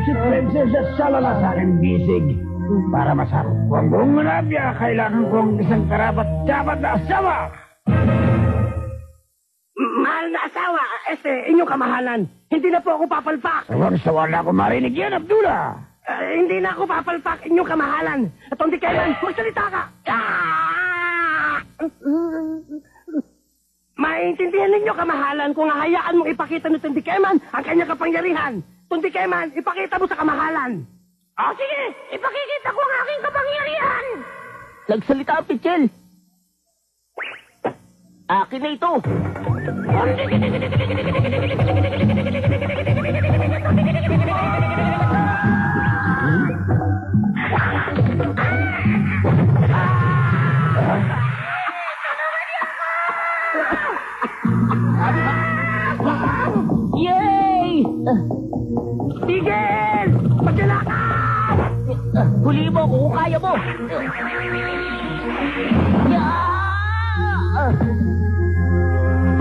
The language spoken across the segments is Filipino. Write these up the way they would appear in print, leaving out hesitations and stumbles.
Prinsesa Shalala sa aking bisig. Para masarap ko ang buong Arabia, kailangan ko ang isang karapat dapat na asawa. Mahal na asawa, inyong kamahalan. Hindi na po ako papalpak. Sawang-sawa na ako marinig yan, Abdullah. Hindi na ako papalpak, inyong kamahalan. At hindi kailan, magsalita ka. Maintindihan ninyo, kamahalan, kung hahayaan mong ipakita ni Tundi Keman ang kanyang kapangyarihan. Tundi Keman, ipakita mo sa kamahalan. O sige, ipakikita ko ang aking kapangyarihan. Nagsalita ang Pichel. Akin na ito. Yay! Tigil! Magdalakan! Huli mo kung kaya mo.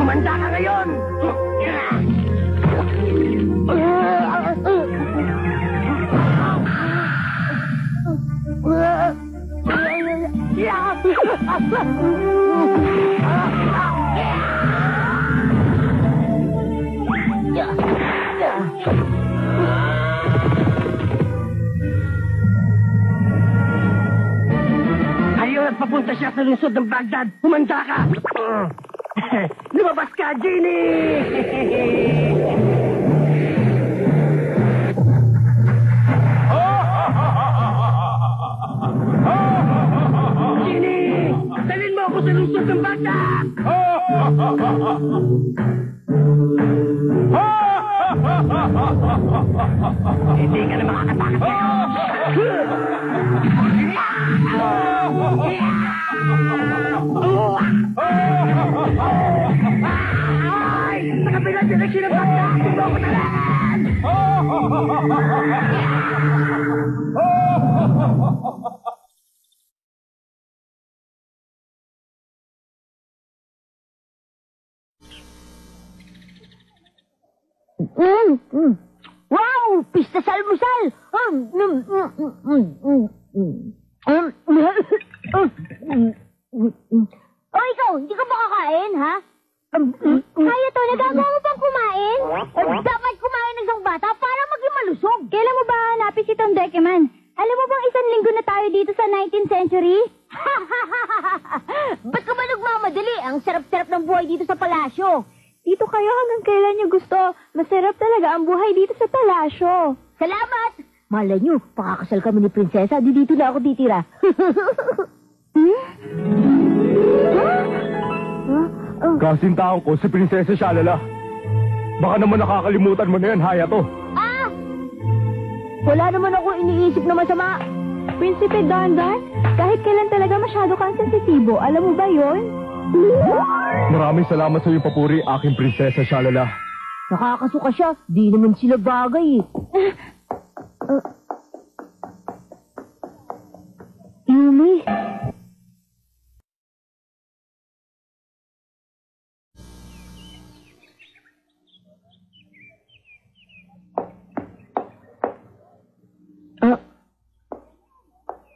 Humanda ka ngayon! Ayun at papunta siya sa lungsod ng Baghdad. Humanda ka! Lumabas ka, Genie! Genie! Dalhin mo ako sa lungsod ng Baghdad! Hindi ka na makakatakas ngayon! Ay! Sa kabilang direksyon ng Baghdad! Hindi mo ako talaan! Wow! Pista sa almusal! O ikaw, hindi ka ba kakain, ha? Kaya to, nagagawa mo bang kumain? Dapat kumain ng isang bata para maging malusog. Kailan mo ba hanapin si Tom Dekeman? Alam mo bang 1 linggo na tayo dito sa 19th century? Ba't ka ba nagmamadali? Ang sarap-sarap ng buhay dito sa palasyo. Dito kayo hanggang kailan nyo gusto. Masarap talaga ang buhay dito sa palasyo. Salamat! Malay nyo, pakakasal kami ni Prinsesa, di dito na ako titira. Kasintahan ko si Prinsesa Shalala. Baka naman nakakalimutan mo na yan, Hayato. Ah! Wala naman ako iniisip na masama. Prinsipe Dandan, kahit kailan talaga masyado kang sensitibo. Alam mo ba yon? Maraming salamat sa iyong papuri, aking Prinsesa Shalala. Nakakasuka siya, di naman sila bagay eh. Yumi?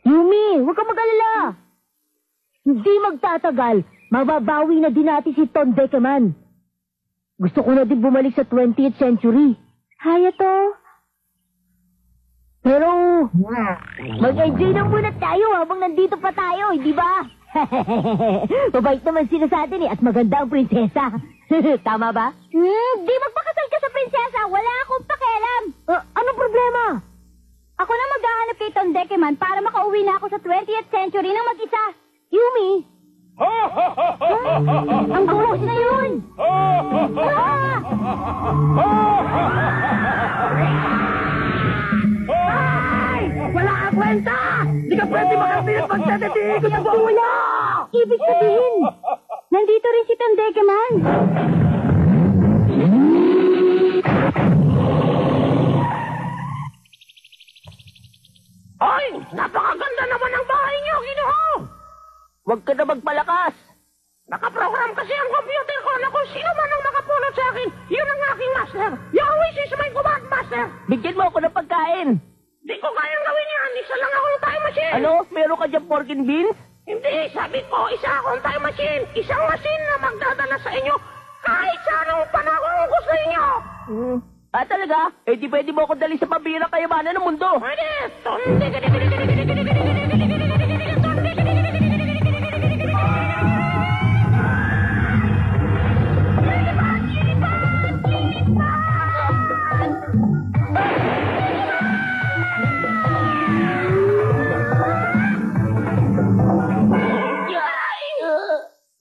Yumi, Huwag kang mag-alala. Hindi magtatagal. Mababawi na din natin si Tondekeman. Gusto ko na din bumalik sa 20th century. Hayato, Pero, mag-enjoy na muna tayo habang nandito pa tayo, hindi ba? Mabait naman sila sa atin at maganda ang prinsesa. Tama ba? Di magpakasal ka sa prinsesa. Wala akong pakialam. Anong problema? ako na maghahanap kay Tondekeman para makauwi na ako sa 20th century ng mag-isa. Yumi! Ang buhos na yun! Ay! Wala kang kwenta! Di ka pwede makarating at magtatitig ko sa buo niya! Ibig sabihin, nandito rin si Tondekeman. Ay! Napakaganda naman ang bahay niyo, Ginoo! Huwag ka na magpalakas. Nakaprogram kasi ang computer ko na kung sino man ang makapulot sa akin, yun ang aking master. Yahweh is my command master. Bigyan mo ako ng pagkain. Di ko kayang gawin yan. Isa lang akong time machine. Ano? Meron ka dyan pork and beans? Hindi, sabi ko, isa akong time machine. Isang machine na magdadala sa inyo kahit sa anong panahon gusto ninyo. Talaga? Eh di pwede mo ako dali sa pambihirang kayamanan ng mundo. Pwede.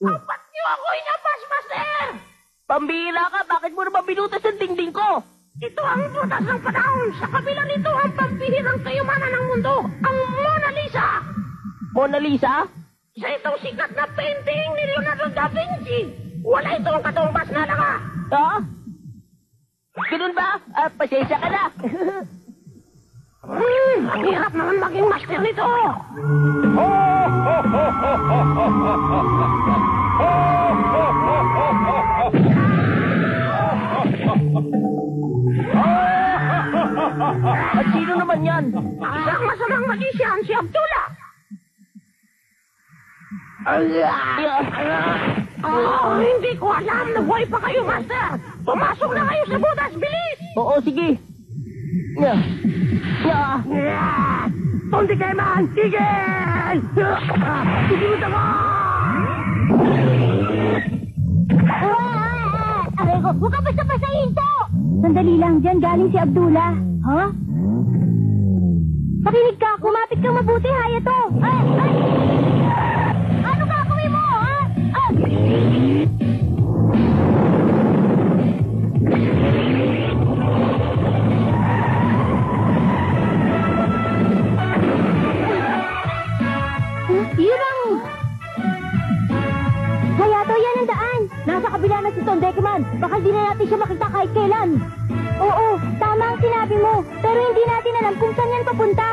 Ba't niyo ako inapas, master? Pambihira ka, bakit mo naman binutas ang dingding ko? Ito ang butas ng panahon. Sa kabila nito ang pagbihirang kayamanan ng mundo. Ang Mona Lisa. Mona Lisa? Sa itong sikat na painting ni Leonardo da Vinci. Wala itong katumbas na laka. Ha? Ganun ba? Pasensya ka na. Ang hirap naman maging master nito. At sino naman yan? Isang masamang magician, si Abdullah. Hindi ko alam na buhay pa kayo, master. Pumasok na kayo sa butas, bilis! Oo, sige. Tondekeman, tigil! Tigil mo ako! Aray ko, huwag ka basta-basahin to! Sandali lang, dyan galing si Abdullah. Ha? Pakinig ka, kumapit kang mabuti, Hayato. Ay! Ano gagawin mo, ha? Yun ang... Hayato, yan ang daan. Nasa kabila na si Tondekeman. Baka di na natin siya makita kahit kailan. Oo, tama ang sinabi mo. Pero hindi natin alam kung saan yan papunta.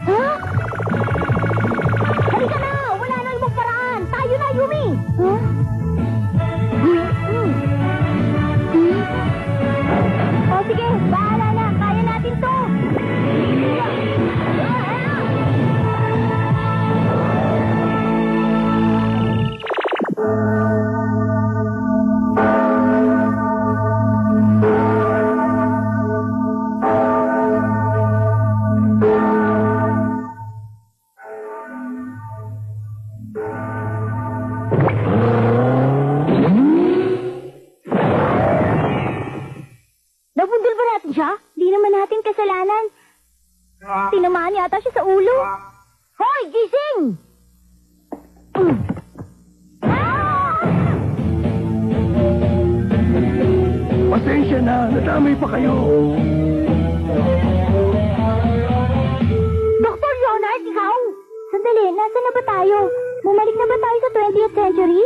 Ha? Halika na! Wala na ibang paraan! Tayo na, Yumi! Huh? O sige, bahala na. Kaya natin to. Nabundol ba natin siya? Di naman natin kasalanan. Tinamaan yata siya sa ulo. Hoy, gising! Pasensya na, nadamay pa kayo. Dr. Leonard, ikaw? Sandali, nasa na ba tayo? Bumalik na ba tayo sa 20th century?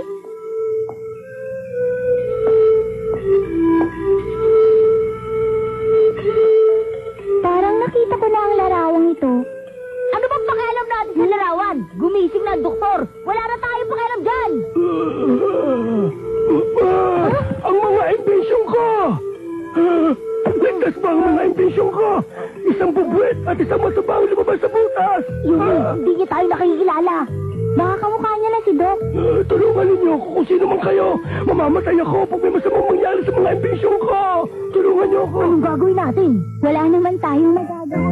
Parang nakita ko na ang larawang ito. Ano bang pakialam natin sa larawan? Gumising na ang doktor. Wala na tayong pakialam dyan. Ang mga imbensyon ko! Ligtas ba ang mga imbensyon ko? isang bubuet at isang masabaw lumabas sa butas. Yumi, hindi niya tayo nakikilala. Baka kamukha niya na si Doc. Tulungan ninyo ako kung sino man kayo. Mamamatay ako pag may masamang mangyari sa mga ambisyon ko. Tulungan niyo ako. Anong gagawin natin? Wala naman tayong magagawa.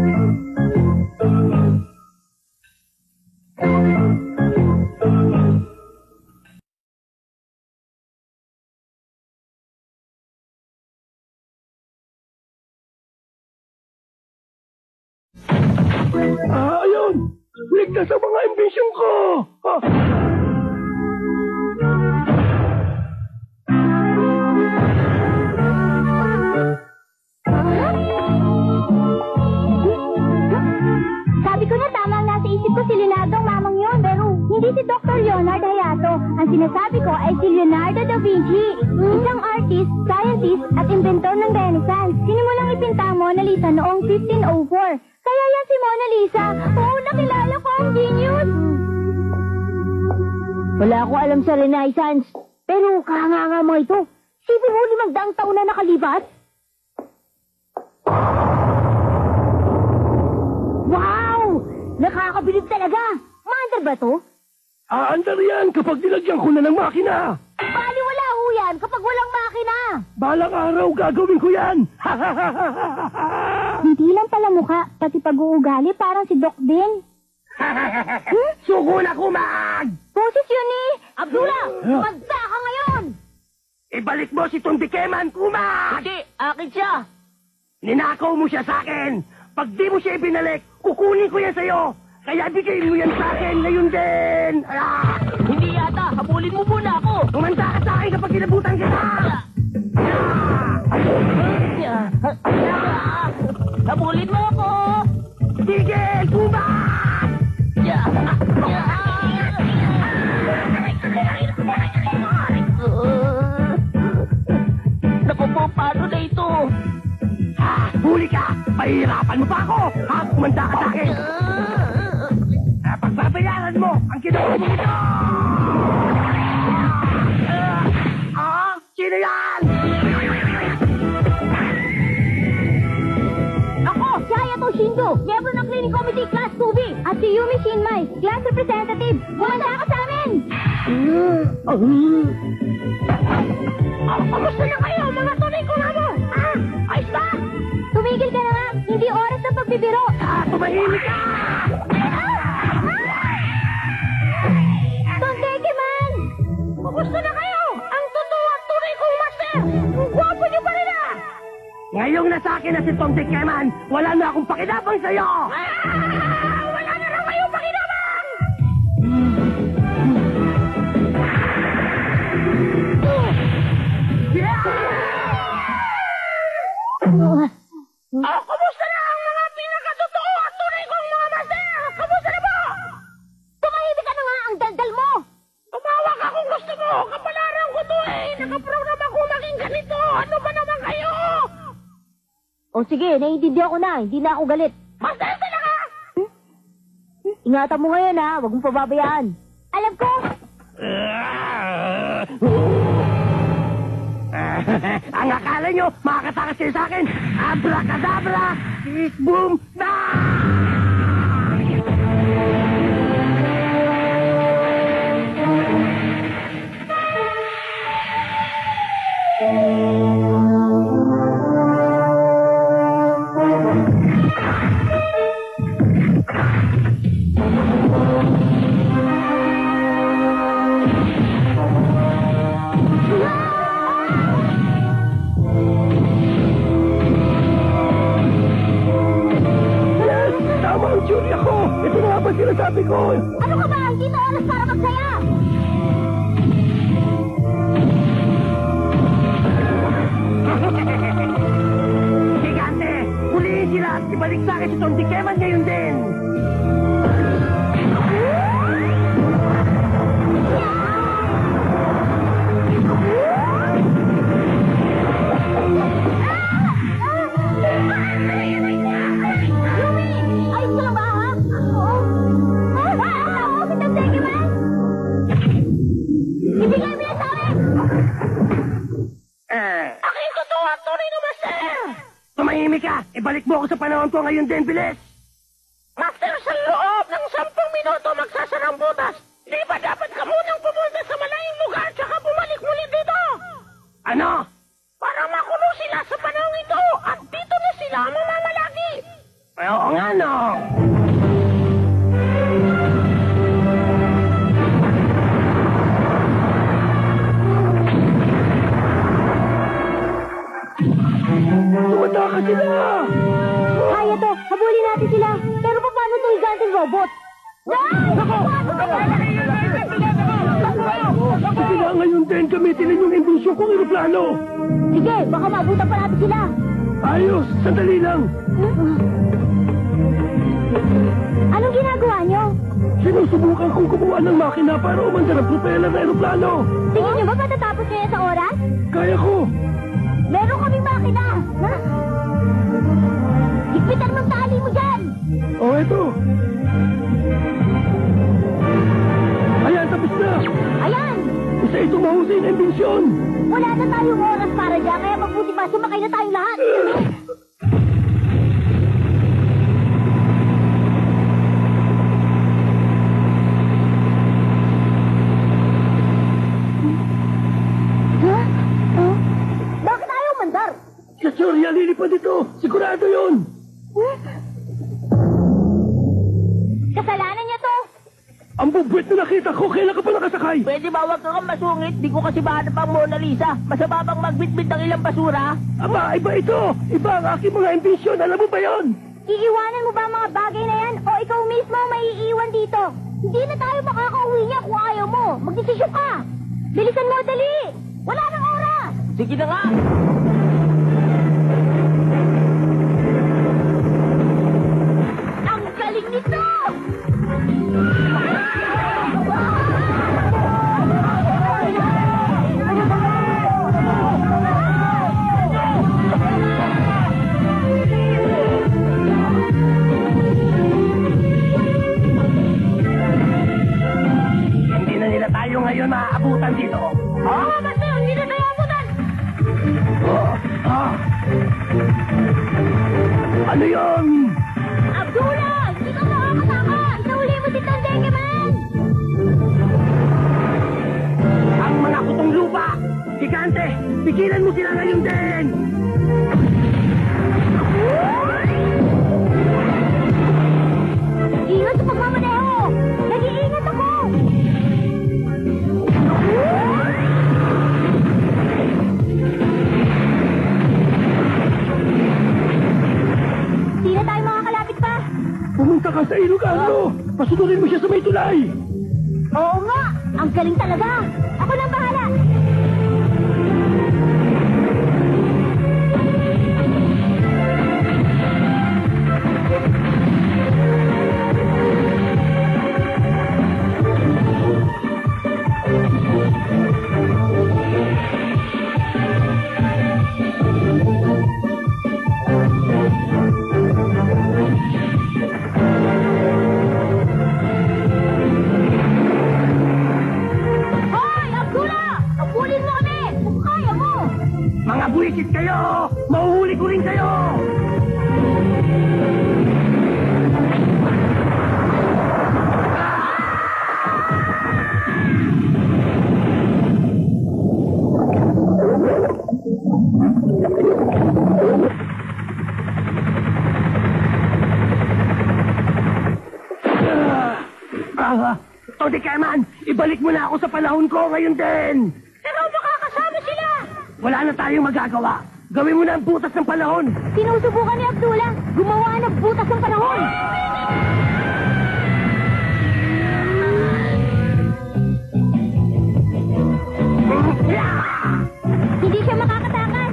Ayun! Ligtas ang mga ambisyon ko! Sabi ko na tama ang nasa isip ko si Leonardo ang mamang yun, pero hindi si Dr. Leonard Hayato. Ang sinasabi ko ay si Leonardo da Vinci, isang artist, scientist at inventor ng Renaissance. Sinimulang ipinta ang Mona Lisa noong 1504. Kaya yan si Mona Lisa. Oo, nakilala ko ang genius. Wala ako alam sa Renaissance. Pero kahanga-nga mga ito. Sipin mo 500 taon na nakalipas? Wow! Nakakabilib talaga! Maandar ba to? Aandar yan kapag nilagyan ko na ng makina! Baliwala ho yan kapag walang makina! Balang araw gagawin ko yan! Hindi lang pala mukha, pati pag-uugali parang si Doc din. Suko na kumag! Boses yun eh! Abdullah! Magda ka ngayon! Ibalik mo si Tondikeman, kumag! Hindi! Akin siya! Ninakaw mo siya sa akin! Pag di mo siya ibinalik, kukunin ko yan sa'yo! Kaya bigay mo yan sa akin ngayon din! Ah! Hindi yata! Habulin mo muna ako! Tumanda ka sa akin kapag kinabutan kita! Habulin mo ako! Tigil, kumag! Naku po, paano na ito? Huli ka! Pahihirapan mo pa ako! Kumanda ka sa akin! Pagbabayaran mo ang ginawa mo ito! Sino yan? Ako, si Hayato Shindo, miyembro ng Clinic Committee Class 2B. At si Yumi Shinmai, Class Representative. Bumanda ka sa amin! Kamusta na kayo, mga tunay kong amo? Ayos ba? Tumigil ka na nga, hindi oras ng pagbibiro. Tumahimik ka! Tondekeman! Kamusta na kayo? Ang totoo at tunay kong master! Ang gwapo niyo pa rin ah! Ngayong nasa akin na si Tom Dikeman, wala na akong pakinabang sa'yo! Wala na raw kayong pakinabang! Kamusta na ang mga pinakatotoo at tunay kong mga master? Kamusta na po? Tumahimik ka na nga ang daldal mo! Tumawa ka kung gusto mo! Kapalaran ko to eh! Nakaprogram ako maging ganito! Ano ba naman kayo? O sige, naiintindihan ko na. Hindi na ako galit. Master talaga! Ingatan mo ngayon ha. Huwag mong pababayaan. Alam ko, Ang akala nyo, makakatakas kayo sa akin! Abracadabra! Kick, boom, Yes! Tama ang jury ako! Ito na nga ba sinasabi ko? ano ka ba? Hindi na oras para magsaya. Gigante! Huliin sila at ibalik sa akin si Tom Dikeman ngayon din! Ayos ka lang ba, ha? Ako, si Tondekeman? Ibigay mo yan sa akin! Aking totoo at tunay na master! Tumahimik ka! Ibalik mo ako sa panahon ko ngayon din, bilis! Master, sa loob ng 10 minuto magsasarang butas. Di ba dapat ka munang pumunta sa malayong lugar tsaka bumalik muli dito? Ano? Para makulong sila sa panahon ito at dito na sila mamamalagi. Oo nga, no? Tumata ka sila! Kaya to, habulin natin sila. Pero paano to higanting robot? Kailangan yung din gamitin yung imbensyon kong aeroplano. Sige, baka maabutan pa natin sila. Ayos, sandali lang. Anong ginagawa nyo? Sinusubukan kong kumuha ng makina para umandar ang propeller ng aeroplano. Tingin nyo ba matatapos kayo sa oras? Kaya ko. Meron kaming makina. Ha? Higpitan mong tali mo dyan. Oh, eto. Ayan, tapos na. Ayan, Isa itong mahusay na imbensyon. wala na tayong oras para dyan, kaya mabuti pa sumakay na tayong lahat. Huh? Huh? Bakit ayaw mandar? Sa Chorya, lilipad ito. Sigurado yun. Kasalanan niya to. Ang bubwit na nakita ko, kailan ka pa nakasakay? Pwede ba wag kang masungit? Di ko kasi mahanap ang Mona Lisa. Masama bang magbitbit ng ilang basura? Aba, iba ito. Iba ang aking mga imbensyon. Alam mo ba yon? Iiwanan mo ba ang mga bagay na yan o ikaw mismo ang maiiwan dito? Hindi na tayo makakauwi niya kung ayaw mo. Magdesisyon ka. Bilisan mo, dali. Wala nang oras. Sige na nga! Ang galing nito! Hindi na nila tayo ngayon maaabutan dito. Oo, Master! Hindi na tayo abutan! Ano yon? Abdullah! Hindi ka makakatakas! Nauli mo si Tandeke Man! Ang mga kutong lupa! Gigante! Pigilan mo sila ngayon din! Ingat sa pagmamaneho! Nag-iingat ako! Di na tayo makakalapit pa! Pumunta ka sa Ilocano. Pasunurin mo siya sa may tulay. Oo nga! Ang galing talaga! Ako nang bahala! Hoy! Abdullah! Abulin mo kami! Kung kaya mo! Mga buwisit kayo! Mahuhuli ko rin kayo! Tony Keman, ibalik mo na ako sa panahon ko ngayon din! Pero makakasama sila! Wala na tayong magagawa. Gawin mo na ang butas ng panahon. Sinusubukan ni Abdullah gumawa ng butas ng panahon! Hindi siya makakatakas!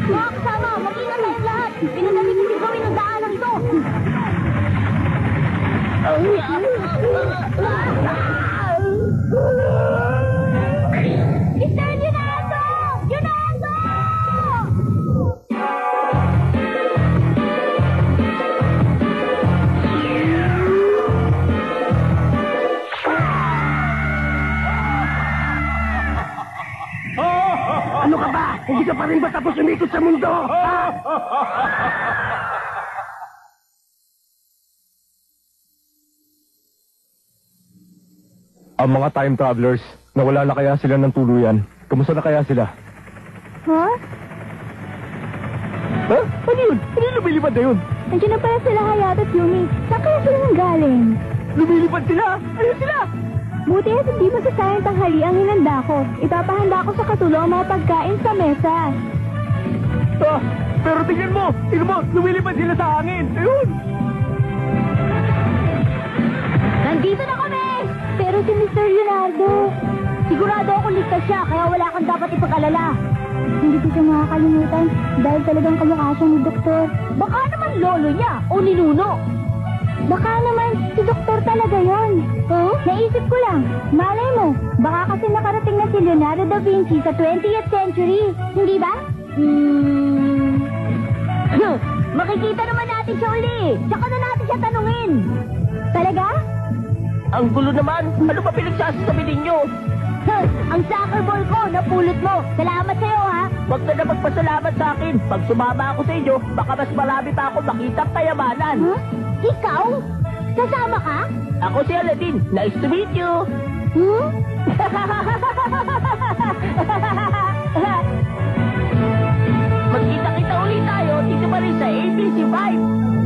Mga kasama, mag-ingat tayong lahat! Pinadali ko yung gawin ng daanan ito! Mr. Leonardo! Leonardo! rin ba tapos umikot sa mundo? Ang mga time travelers, nawala na kaya sila ng tuluyan? Kamusta na kaya sila? Ha? Ha? Ano yun? Ano yung lumilipad na yun? Nandiyan na pala sila Hayato at Yumi. Saan kaya sila nang galing? Lumilipad sila! Ayun sila! Buti at hindi masasayang tanghali ang hinanda ko. Ipapahanda ko sa katulong ang mga pagkain sa mesa. Ah, pero tingnan mo! Tingnan mo! Lumilipad sila sa hangin! Ayun! Nandito na kami! Pero si Mr. Leonardo, Sigurado akong ligtas siya, kaya wala kang dapat ipag-alala. hindi ko siya makakalimutan dahil talagang kamukha siya ni Doktor. Baka naman lolo niya o ninuno. Baka naman si Doktor talaga yon. Huh? Naisip ko lang, malay mo, baka kasi nakarating na si Leonardo da Vinci sa 20th century. Hindi ba? Makikita naman natin siya uli. Tsaka na natin siya tanungin. Talaga? Ang gulo naman. Ano ba pinagsasabi ninyo? Ang soccer ball ko, napulot mo. Salamat sa'yo, ha? Huwag ka na magpasalamat sa akin. Pag sumama ako sa inyo, baka mas marami pa ako makitang kayamanan. Huh? Ikaw? Sasama ka? Ako si Aladdin. Nice to meet you. Magkita-kita ulit tayo dito pa rin sa ABC 5.